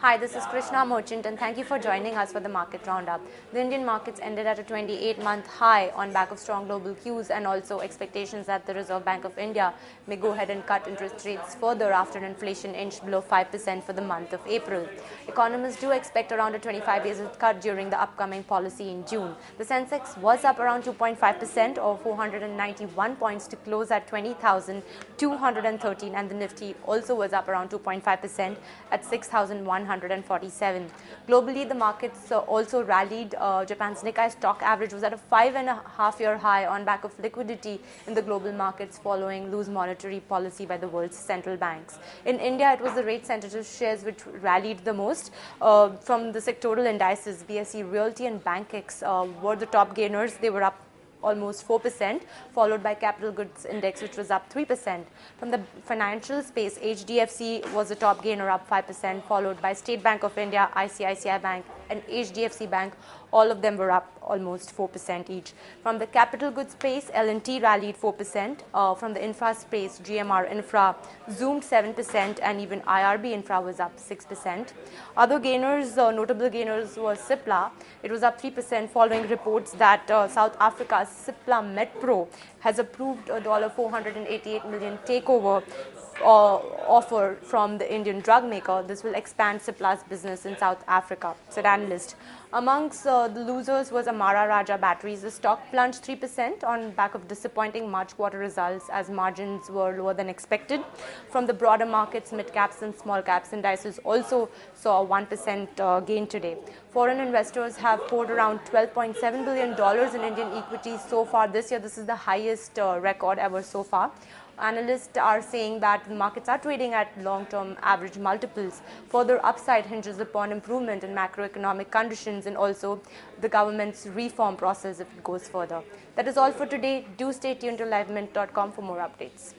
Hi, this is Krishna Merchant and thank you for joining us for the market roundup. The Indian markets ended at a 28-month high on back of strong global cues and also expectations that the Reserve Bank of India may go ahead and cut interest rates further after inflation inched below 5% for the month of April. Economists do expect around a 25 basis cut during the upcoming policy in June. The Sensex was up around 2.5% or 491 points to close at 20,213 and the Nifty also was up around 2.5% at 6,147. Globally, the markets also rallied. Japan's Nikkei stock average was at a 5.5-year high on back of liquidity in the global markets following loose monetary policy by the world's central banks. In India, it was the rate-sensitive shares which rallied the most. From the sectoral indices, BSE Realty and BankX were the top gainers. They were up almost 4%, followed by Capital Goods Index, which was up 3%. From the financial space, HDFC was the top gainer, up 5%, followed by State Bank of India, ICICI Bank, and HDFC Bank. All of them were up almost 4% each. From the capital goods space, L&T rallied 4%. From the infra space, GMR Infra zoomed 7%, and even IRB Infra was up 6%. Other gainers, notable gainers, was Cipla. It was up 3% following reports that South Africa's Cipla Medpro has approved a $488 million takeover offer from the Indian drug maker. This will expand Cipla's business in South Africa, said analyst. Amongst the losers was Amara Raja Batteries. The stock plunged 3% on back of disappointing March quarter results as margins were lower than expected. From the broader markets, mid-caps and small-caps indices also saw a 1% gain today. Foreign investors have poured around $12.7 billion in Indian equities so far this year. This is the highest record ever so far. Analysts are saying that the markets are trading at long-term average multiples. Further upside hinges upon improvement in macroeconomic conditions and also the government's reform process if it goes further. That is all for today. Do stay tuned to livemint.com for more updates.